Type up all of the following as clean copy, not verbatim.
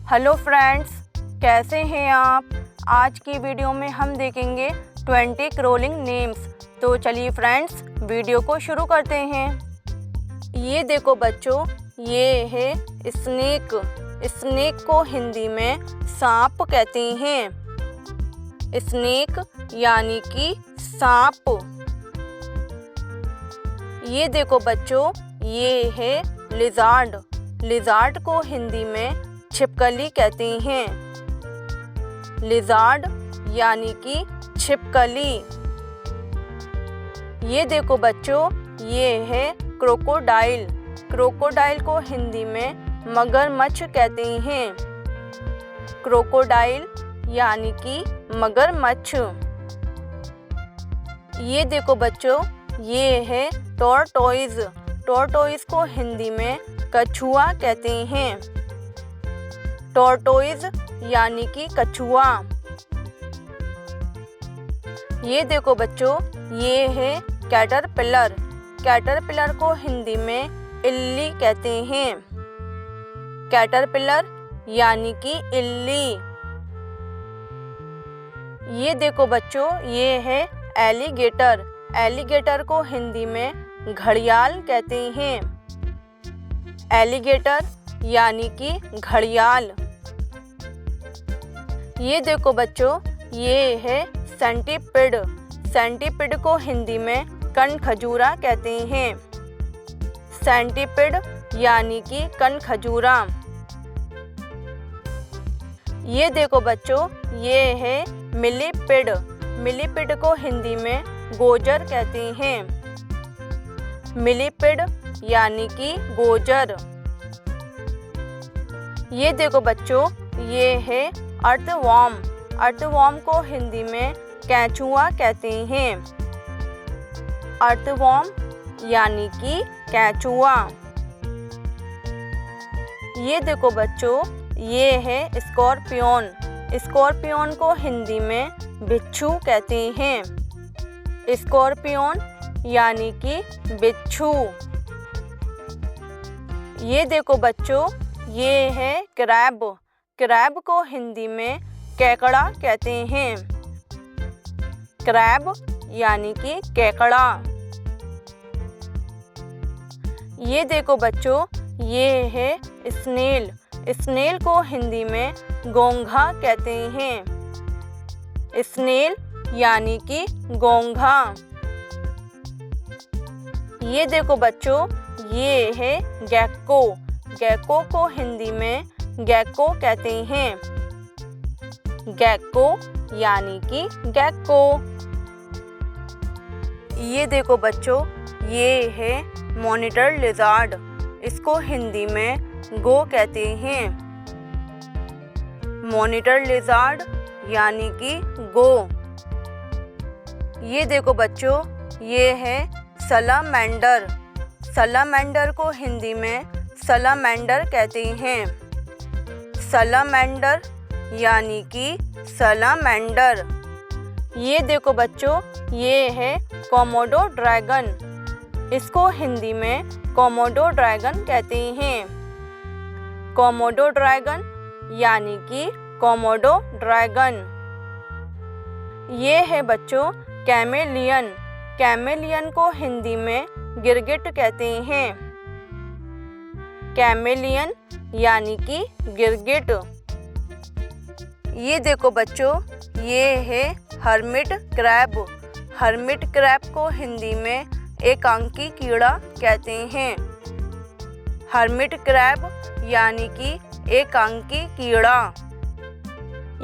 Hello friends, कैसे हैं आप। आज की वीडियो में हम देखेंगे 20 क्रोलिंग नेम्स। तो चलिए फ्रेंड्स, वीडियो को शुरू करते हैं। ये देखो बच्चों, ये है स्नेक। स्नेक को हिंदी में सांप कहते हैं। स्नेक यानी कि सांप। ये देखो बच्चों, ये है लिज़ार्ड। लिज़ार्ड को हिंदी में छिपकली कहते हैं। लिज़ार्ड यानी कि छिपकली। ये देखो बच्चों, ये है क्रोकोडाइल। क्रोकोडाइल को हिंदी में मगरमच्छ कहते हैं। क्रोकोडाइल यानी कि मगरमच्छ। ये देखो बच्चों, ये है टॉर्टोइज। टॉर्टोइज को हिंदी में कछुआ कहते हैं। टॉर्टोइज यानी कि कछुआ। ये देखो बच्चों, ये है कैटरपिलर। कैटरपिलर को हिंदी में इल्ली कहते हैं। कैटरपिलर यानी कि इल्ली। ये देखो बच्चों, ये है एलिगेटर। एलिगेटर को हिंदी में घड़ियाल कहते हैं। एलिगेटर यानी कि घड़ियाल। ये देखो बच्चों, ये है सेंटीपिड। सेंटीपिड को हिंदी में कनखजूरा कहते हैं। सेंटीपिड यानी कि कनखजूरा। ये देखो बच्चों, ये है मिलीपिड। मिलीपिड को हिंदी में गोजर कहते हैं। मिलीपिड यानी कि गोजर। ये देखो बच्चों, ये है अर्थवॉर्म। अर्थवॉर्म को हिंदी में केंचुआ कहते हैं। अर्थवॉर्म यानी कि केंचुआ। ये देखो बच्चों, ये है स्कॉर्पियन। स्कॉर्पियन को हिंदी में बिच्छू कहते हैं। स्कॉर्पियन यानी कि बिच्छू। ये देखो बच्चों, ये है क्रैब। क्रैब को हिंदी में केकड़ा कहते हैं। क्रैब यानी कि केकड़ा। ये देखो बच्चों, ये है स्नेल। स्नेल को हिंदी में घोंघा कहते हैं। स्नेल यानी कि घोंघा। ये देखो बच्चों, ये है गेक्को। गेक्को को हिंदी में गेक्को कहते हैं। गेक्को यानी कि गेक्को। ये देखो बच्चों, ये है मॉनिटर लिज़ार्ड। इसको हिंदी में गो कहते हैं। मॉनिटर लिज़ार्ड यानी कि गो। ये देखो बच्चों, ये है सलामेंडर। सलामेंडर को हिंदी में सलामेंडर कहते हैं। सलामेंडर यानी कि सलामेंडर। ये देखो बच्चों, ये है कोमोडो ड्रैगन। इसको हिंदी में कोमोडो ड्रैगन कहते हैं। कोमोडो ड्रैगन यानी कि कोमोडो ड्रैगन। ये है बच्चों कैमेलियन। कैमेलियन को हिंदी में गिरगिट कहते हैं। कैमेलियन यानी कि गिरगिट। ये देखो बच्चों, ये है हर्मिट क्रैब। हर्मिट क्रैब को हिंदी में एकांकी कीड़ा कहते हैं। हर्मिट क्रैब यानी कि एकांकी कीड़ा।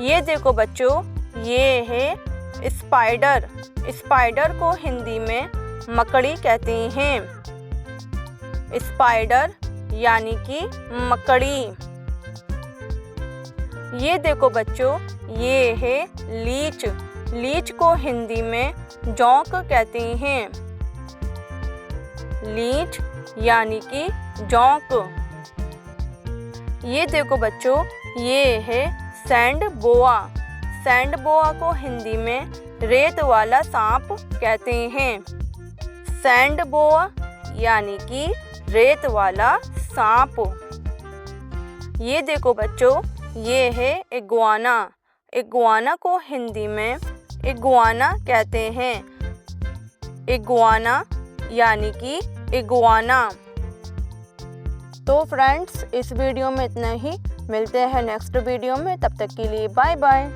ये देखो बच्चों, ये है स्पाइडर। स्पाइडर को हिंदी में मकड़ी कहते हैं। स्पाइडर यानी कि मकड़ी। ये देखो बच्चों, ये है लीच। लीच को हिंदी में जोंक कहते हैं। लीच यानी कि जोंक। ये देखो बच्चों, ये है सैंड बोआ। सैंड बोआ को हिंदी में रेत वाला सांप कहते हैं। सैंड बोआ यानी कि रेत वाला सांप। ये देखो बच्चों, ये है इग्वाना। इग्वाना को हिंदी में इग्वाना कहते हैं। इग्वाना यानी कि इग्वाना। तो फ्रेंड्स, इस वीडियो में इतना ही। मिलते हैं नेक्स्ट वीडियो में, तब तक के लिए बाय बाय।